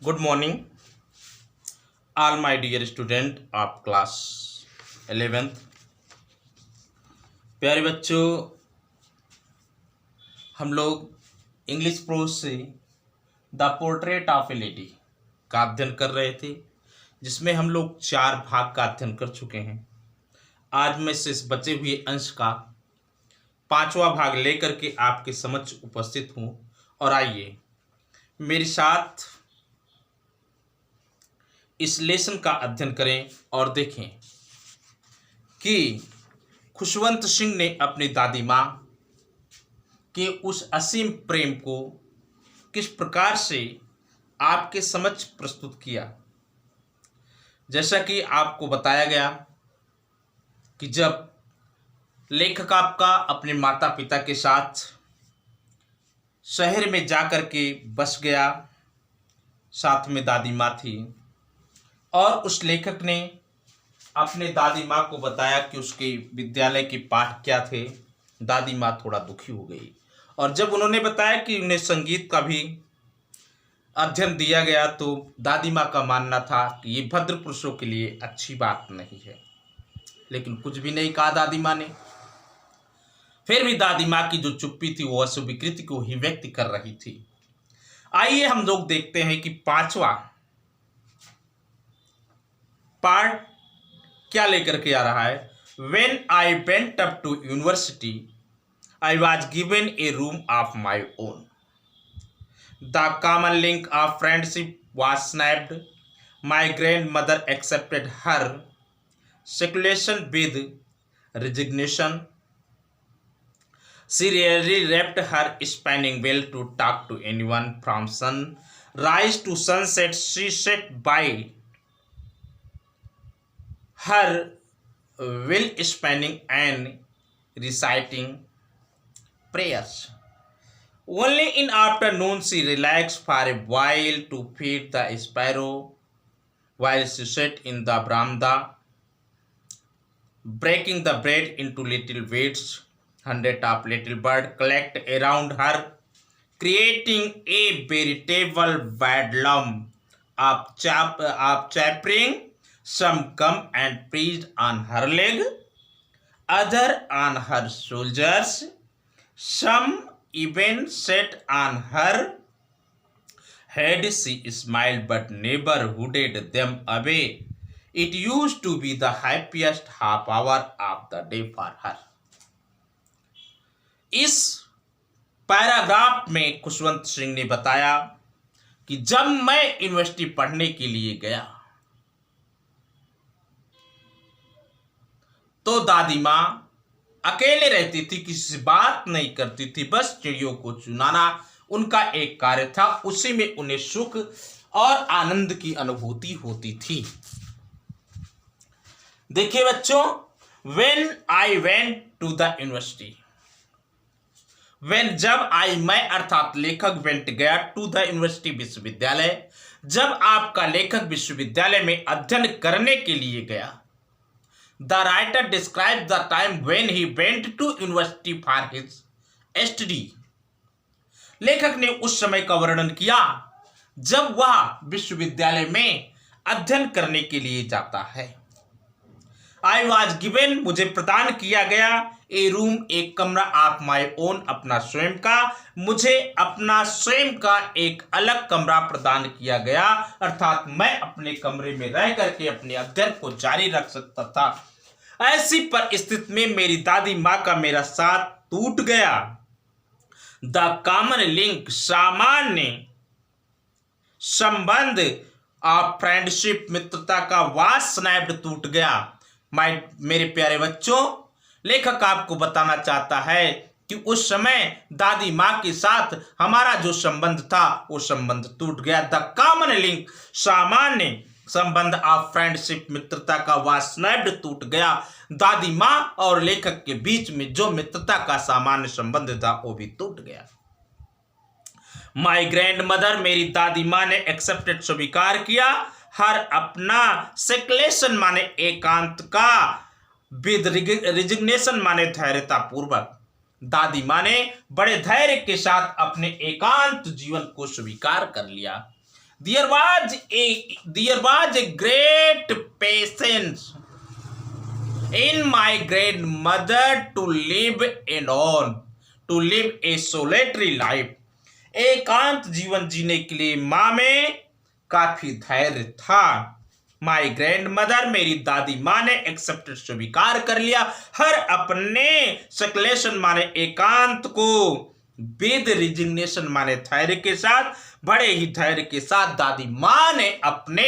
Good morning, all my dear student of class 11th। प्यारे बच्चों, हम लोग इंग्लिश प्रोज से the portrait of A lady का अध्ययन कर रहे थे, जिसमें हम लोग 4 भाग का अध्ययन कर चुके हैं। आज मैं इस बचे हुए अंश का 5वां भाग लेकर के आपके समक्ष उपस्थित हूँ। और आइए मेरे साथ इस लेसन का अध्ययन करें और देखें कि खुशवंत सिंह ने अपनी दादी माँ के उस असीम प्रेम को किस प्रकार से आपके समक्ष प्रस्तुत किया। जैसा कि आपको बताया गया कि जब लेखक आपका अपने माता पिता के साथ शहर में जाकर के बस गया, साथ में दादी माँ थी, और उस लेखक ने अपने दादी माँ को बताया कि उसके विद्यालय के पाठ क्या थे। दादी माँ थोड़ा दुखी हो गई, और जब उन्होंने बताया कि उन्हें संगीत का भी अध्ययन दिया गया तो दादी माँ का मानना था कि ये भद्र पुरुषों के लिए अच्छी बात नहीं है। लेकिन कुछ भी नहीं कहा दादी माँ ने। फिर भी दादी माँ की जो चुप्पी थी वो अस्वीकृति को ही व्यक्त कर रही थी। आइए हम लोग देखते हैं कि 5वां पार्ट क्या लेकर के आ रहा है। When I went up to university, I was given a room of my own. The common link of friendship was snapped. My grandmother accepted her seclusion with resignation. She rarely left her spinning wheel to talk to anyone. From sunrise to sunset, she sat by her will spinning and reciting prayers. Only in afternoon she relaxed for a while to feed the sparrow while she sat in the veranda, breaking the bread into little bits. Hundreds of little birds collect around her, creating a veritable bedlam of chattering. Some come and perched on her leg, other on her shoulders. Some even sat on her head. She smiled but never hooted them away. It used to be the happiest half hour of the day for her. इस paragraph में खुशवंत सिंह ने बताया कि जब मैं university पढ़ने के लिए गया तो दादी माँ अकेले रहती थी, किसी से बात नहीं करती थी, बस चिड़ियों को चुनाना उनका एक कार्य था। उसी में उन्हें सुख और आनंद की अनुभूति होती थी। देखिए बच्चों, when I went to the university, when जब मैं अर्थात लेखक went गया to the university विश्वविद्यालय, जब आपका लेखक विश्वविद्यालय में अध्ययन करने के लिए गया। The writer describes the time when he went to university for his study. लेखक ने उस समय का वर्णन किया जब वह विश्वविद्यालय में अध्ययन करने के लिए जाता है। I was given, मुझे प्रदान किया गया, a room, एक कमरा, of my own, अपना स्वयं का, मुझे अपना स्वयं का एक अलग कमरा प्रदान किया गया, अर्थात मैं अपने कमरे में रह करके अपने अध्ययन को जारी रख सकता था। ऐसी परिस्थिति में मेरी दादी माँ का मेरा साथ टूट गया। द कॉमन लिंक, सामान्य संबंध ऑफ फ्रेंडशिप, मित्रता का वास स्नैप्ड, टूट गया। मेरे प्यारे बच्चों, लेखक आपको बताना चाहता है कि उस समय दादी माँ के साथ हमारा जो संबंध था वो संबंध टूट गया। द कॉमन लिंक, सामान्य संबंध ऑफ फ्रेंडशिप, मित्रता का वास स्नैप्ड, टूट गया। दादी माँ और लेखक के बीच में जो मित्रता का सामान्य संबंध था वो भी टूट गया। माई ग्रैंड मदर, मेरी दादी माँ ने एक्सेप्टेड, स्वीकार किया, हर अपना, सेक्लेशन माने एकांत का, विद रिजिग्नेशन माने धैर्यता पूर्वक। दादी माँ ने बड़े धैर्य के साथ अपने एकांत जीवन को स्वीकार कर लिया। There was a great patience in my grandmother to live alone, to live a solitary life. एकांत जीवन जीने के लिए माँ में काफी धैर्य था. माई ग्रैंड मदर, मेरी दादी माँ ने एक्सेप्टेड, स्वीकार कर लिया, हर अपने सेक्लेशन माने एकांत को, विद रिजिग्नेशन माने धैर्य के साथ, बड़े ही धैर्य के साथ दादी माँ ने अपने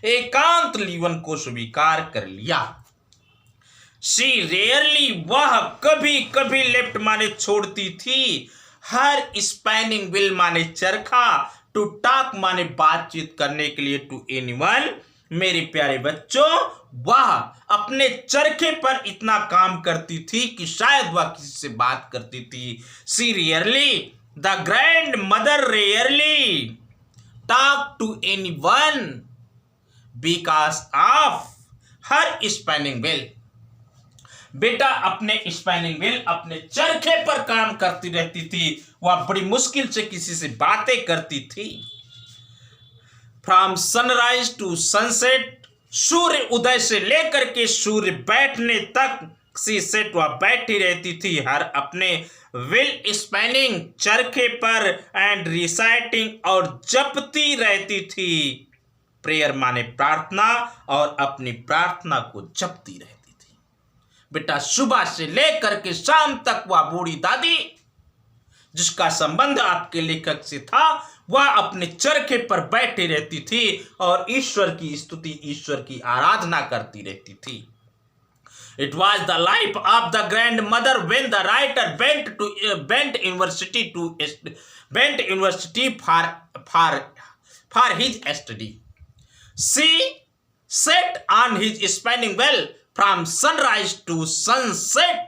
एकांत जीवन को स्वीकार कर लिया. शी रेयरली, वह कभी कभी लेफ्ट माने छोड़ती थी, हर स्पैनिंग व्हील माने चरखा, टू टॉक माने बातचीत करने के लिए, टू एनीवन, मेरे प्यारे बच्चों, वह अपने चरखे पर इतना काम करती थी कि शायद वह किसी से बात करती थी. She rarely, the grandmother rarely talk to anyone because of her spinning wheel. बेटा अपने स्पैनिंग व्हील, अपने चरखे पर काम करती रहती थी, वह बड़ी मुश्किल से किसी से बातें करती थी. फ्रॉम सनराइज टू सनसेट, सूर्य उदय से लेकर के सूर्य बैठने तक, सी सेट, वह बैठी रहती थी हर अपने व्हील स्पैनिंग, चरखे पर, एंड रिसाइटिंग, और जपती रहती थी. प्रेयर माने प्रार्थना, और अपनी प्रार्थना को जपती रहती. बेटा सुबह से लेकर के शाम तक वह बूढ़ी दादी, जिसका संबंध आपके लेखक से था, वह अपने चरखे पर बैठी रहती थी और ईश्वर की स्तुति, ईश्वर की आराधना करती रहती थी. It was the life of the grandmother when the writer went university for his study. She sat on his spinning wheel from sunrise to sunset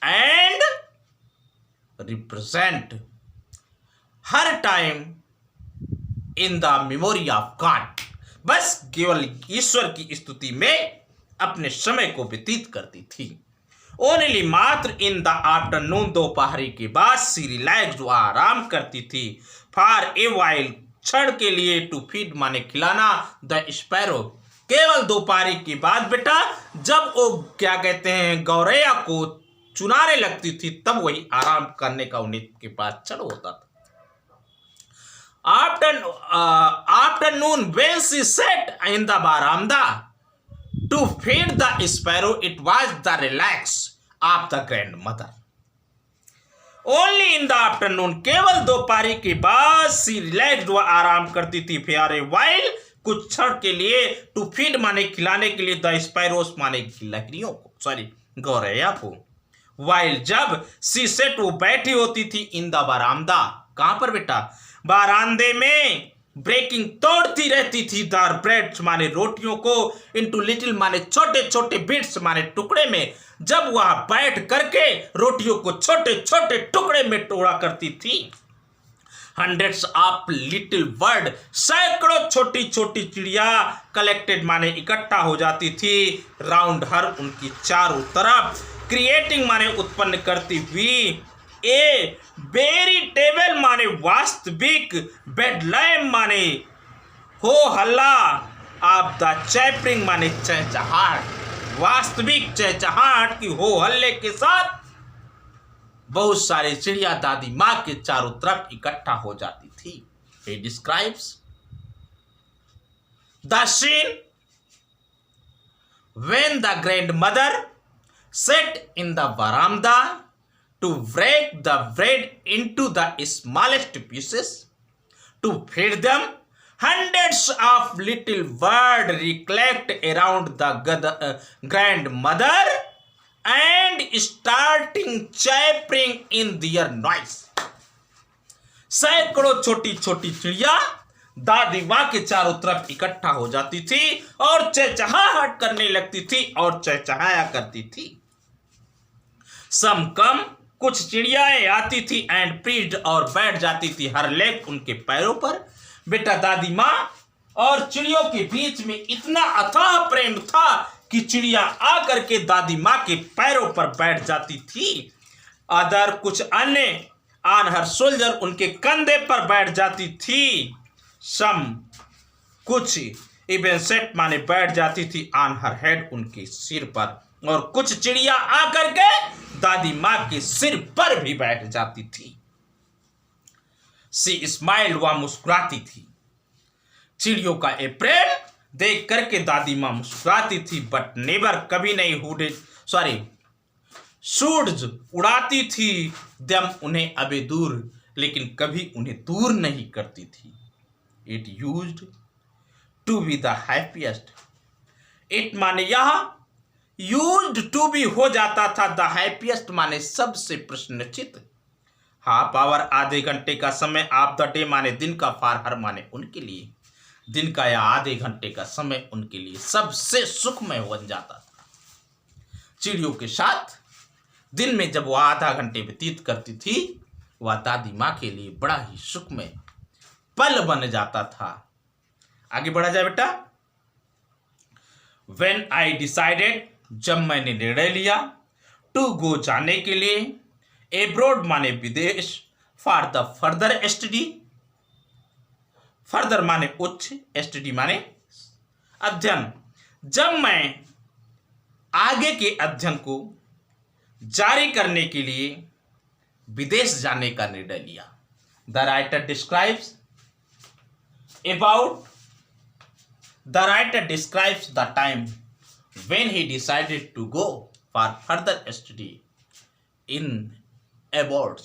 and represent her time in the memory of God. बस केवल ईश्वर की स्तुति में अपने समय को व्यतीत करती थी. ओनली, मात्र, इन द आफ्टरनून, दोपहरी के बाद, सी रिलैक्स्ड, वह आराम करती थी, फॉर ए वाइल, क्षण के लिए, टू फीड माने खिलाना, द स्पैरो, केवल दोपहरी के बाद बेटा, जब वो क्या कहते हैं गौरैया को चुनाने लगती थी, तब वही आराम करने का उनके पास चलो होता था. Afternoon when she sat in the veranda to feed the sparrow, it was the relax of the grandmother. Only in the afternoon, केवल दोपहरी के बाद, she relaxed, वह आराम करती थी, for a while, कुछ क्षण के लिए, टू फीड माने खिलाने के लिए, द स्पैरोस माने लकड़ियों को, सॉरी गौरैया को, वाइल, जब, सी सेट, वो बैठी होती थी, इन द बरामदा, कहां पर बेटा, बारांदे में, ब्रेकिंग, तोड़ती रहती थी, द ब्रेड माने रोटियों को, इनटू लिटिल माने छोटे छोटे बिट्स माने टुकड़े में, जब वह बैठ करके रोटियों को छोटे छोटे टुकड़े में तोड़ा करती थी. हंड्रेड्स ऑफ लिटिल बर्ड, सैकड़ों छोटी छोटी चिड़िया, कलेक्टेड माने इकट्ठा हो जाती थी, राउंड हर, उनकी चारों तरफ, क्रिएटिंग माने उत्पन्न करती हुई, ए वेरिटेबल माने वास्तविक, बेडलैम माने हो हल्ला, ऑफ द चैपरिंग माने चहचहाट, वास्तविक चहचहाट की हो हल्ले के साथ बहुत सारी चिड़िया दादी माँ के चारों तरफ इकट्ठा हो जाती थी. He describes the scene when the grandmother sat in the veranda to break the bread into the smallest pieces to feed them. Hundreds of little birds recollect around the grandmother and starting chattering in their noise. सैकड़ों छोटी छोटी चिड़िया दादी माँ के चारों तरफ इकट्ठा हो जाती थी और चहचहाहट करने लगती थी और चहचहाया करती थी. सम कम, कुछ चिड़ियाएं आती थी, एंड प्रीड, और बैठ जाती थी, हर लेग, उनके पैरों पर. बेटा दादी माँ और चिड़ियों के बीच में इतना अथाह प्रेम था कि चिड़िया आकर के दादी माँ के पैरों पर बैठ जाती थी. अदर, कुछ अन्य, ऑन हर शोल्डर, उनके कंधे पर बैठ जाती थी. सम कुछ इवन सेट माने बैठ जाती थी ऑन हर हेड उनके सिर पर, और कुछ चिड़िया आकर के दादी माँ के सिर पर भी बैठ जाती थी। सी स्माइल्ड, वह मुस्कुराती थी। चिड़ियों का ए प्रेम देख करके दादी माँ मुस्कुराती थी, बट नेवर कभी नहीं शूड्स उड़ाती थी दम उन्हें अबे दूर, लेकिन कभी उन्हें दूर नहीं करती थी। It used to be the happiest, it माने यह यूज्ड टू बी हो जाता था, द हैप्पीएस्ट माने सबसे प्रसन्नचित। हाफ आवर आधे घंटे का समय, ऑफ द डे माने दिन का, फॉर हर माने उनके लिए, दिन का या आधे घंटे का समय उनके लिए सबसे सुखमय बन जाता था। चिड़ियों के साथ दिन में जब वह आधा घंटे व्यतीत करती थी, वह दादी माँ के लिए बड़ा ही सुखमय पल बन जाता था। आगे बढ़ा जाए बेटा। When I decided, जब मैंने निर्णय लिया, टू गो जाने के लिए, एब्रोड माने विदेश, for the further study, further माने उच्च, स्टडी माने अध्ययन, जब मैं आगे के अध्ययन को जारी करने के लिए विदेश जाने का निर्णय लिया। The writer describes the time when he decided to go for further study in abroad.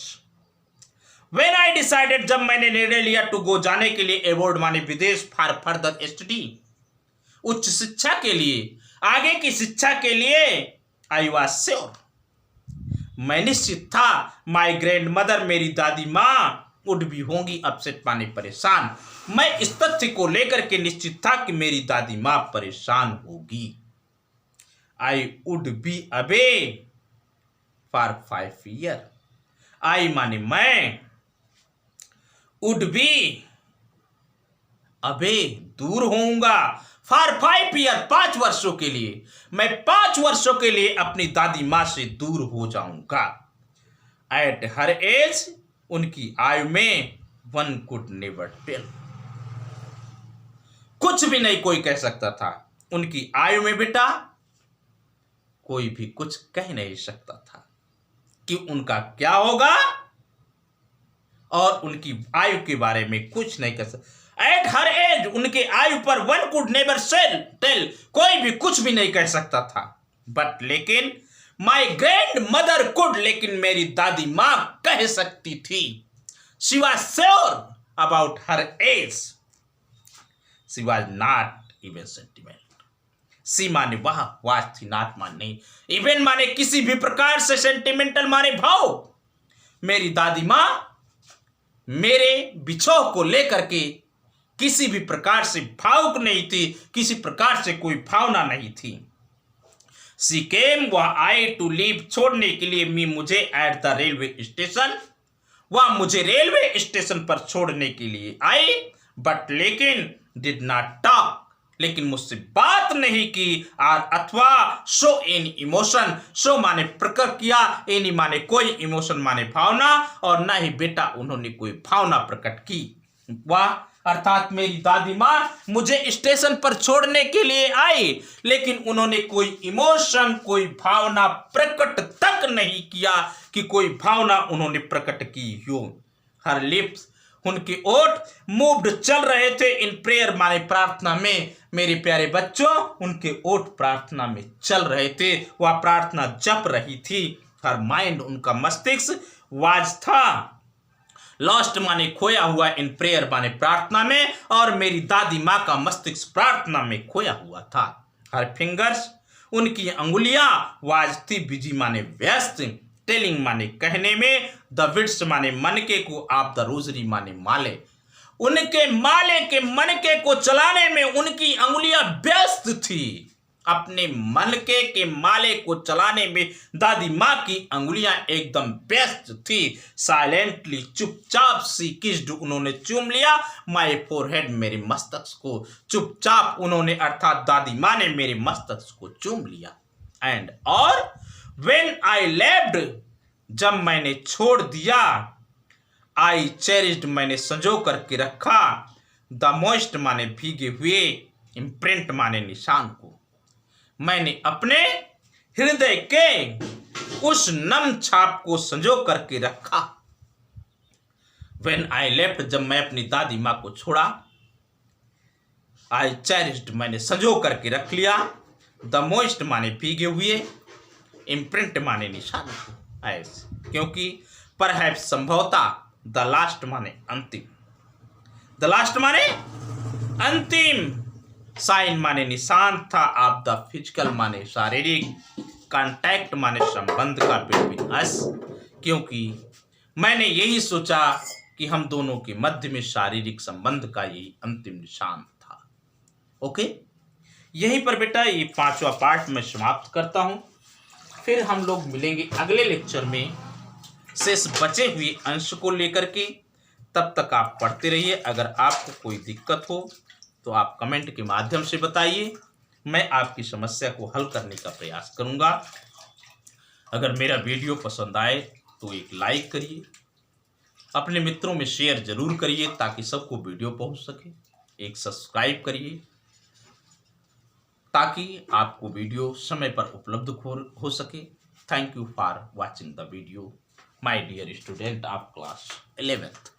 When I decided, जब मैंने निर्णय लिया, to go जाने के लिए, abroad माने विदेश, for further study उच्च शिक्षा के लिए, आगे की शिक्षा के लिए, I was sure मैं निश्चित था, माई ग्रैंड मदर मेरी दादी माँ वुड भी होंगी अपसेट माने परेशान, मैं इस तथ्य को लेकर के निश्चित था कि मेरी दादी माँ परेशान होगी। I would be away for 5 years, आई माने मैं, वुड बी अवे दूर होऊंगा, फॉर 5 years 5 वर्षों के लिए, मैं 5 वर्षों के लिए अपनी दादी माँ से दूर हो जाऊंगा। एट हर एज उनकी आयु में, वन कुड नेवर टेल, कुछ भी नहीं कोई कह सकता था। उनकी आयु में बेटा कोई भी कुछ कह नहीं सकता था कि उनका क्या होगा, और उनकी आयु के बारे में कुछ नहीं कह सकता। एट हर एज उनके आयु पर, वन कुड नेवर टेल कोई भी कुछ भी नहीं कह सकता था। बट लेकिन माई ग्रैंड मदर कुड, लेकिन मेरी दादी माँ कह सकती थी। She was sure about her age, she was not even sentiment, she माने वह, वाज थी, नॉट माने इवन माने किसी भी प्रकार से, सेंटिमेंटल माने भाव। मेरी दादी माँ मेरे बिछोह को लेकर के किसी भी प्रकार से भावुक नहीं थी, किसी प्रकार से कोई भावना नहीं थी। सी केम, वह आए, टू लीव छोड़ने के लिए, मी मुझे, एट द रेलवे स्टेशन, वह मुझे रेलवे स्टेशन पर छोड़ने के लिए आई। बट लेकिन डिड नॉट टॉक, लेकिन मुझसे बात नहीं की, और अथवा शो एनी इमोशन, शो माने प्रकट किया, एनी माने कोई, इमोशन माने भावना, और ना ही बेटा उन्होंने कोई भावना प्रकट की। वह अर्थात मेरी दादी माँ मुझे स्टेशन पर छोड़ने के लिए आई, लेकिन उन्होंने कोई इमोशन, कोई भावना प्रकट तक नहीं किया कि कोई भावना उन्होंने प्रकट की हो। हर लिप्स, उनके ओठ मूव्ड चल रहे थे, इन प्रेयर माने प्रार्थना में। मेरे प्यारे बच्चों, उनके ओठ प्रार्थना में चल रहे थे, वह प्रार्थना जप रही थी। हर माइंड, उनका मस्तिष्क, वाज था, लॉस्ट माने खोया हुआ, इन प्रेयर माने प्रार्थना में, और मेरी दादी माँ का मस्तिष्क प्रार्थना में खोया हुआ था। हर फिंगर्स, उनकी अंगुलियां, वाज थी, बिजी माने व्यस्त, टेलिंग माने कहने में, द विड्स माने मनके को, आप द रोजरी माने माले, उनके माले के मनके को चलाने में उनकी अंगुलियां व्यस्त थी। अपने मनके के माले को चलाने में दादी माँ की अंगुलियां एकदम व्यस्त थी। साइलेंटली, चुपचाप, सी किस्ड, उन्होंने चूम लिया, माय फोरहेड, मेरे मस्तक को, चुपचाप उन्होंने अर्थात दादी माँ ने मेरे मस्तक को चूम लिया। एंड और व्हेन आई लेफ्ट, जब मैंने छोड़ दिया, आई चेरिस्ड, मैंने संजो करके रखा, द मोस्ट माने भीगे हुए, इम्प्रिंट माने निशान को। मैंने अपने हृदय के उस नम छाप को संजो करके रखा। When I left, जब मैं अपनी दादी माँ को छोड़ा। I cherished मैंने संजो करके रख लिया। The moist माने भीगे हुए, इम्प्रिंट माने निशान को। ऐसे क्योंकि परहैप्स संभवतः, द लास्ट माने अंतिम, द लास्ट माने अंतिम, साइन माने निशान था, आप द फिजिकल माने शारीरिक, कांटेक्ट माने संबंध का बिटवीन अस, क्योंकि मैंने यही सोचा कि हम दोनों के मध्य में शारीरिक संबंध का यही अंतिम निशान था। ओके, यहीं पर बेटा ये 5वां पार्ट में समाप्त करता हूं। फिर हम लोग मिलेंगे अगले लेक्चर में शेष बचे हुए अंश को लेकर के। तब तक आप पढ़ते रहिए। अगर आपको कोई दिक्कत हो तो आप कमेंट के माध्यम से बताइए, मैं आपकी समस्या को हल करने का प्रयास करूंगा। अगर मेरा वीडियो पसंद आए तो एक लाइक करिए, अपने मित्रों में शेयर जरूर करिए ताकि सबको वीडियो पहुंच सके। एक सब्सक्राइब करिए ताकि आपको वीडियो समय पर उपलब्ध हो सके। Thank you for watching the video, my dear student of class 11th।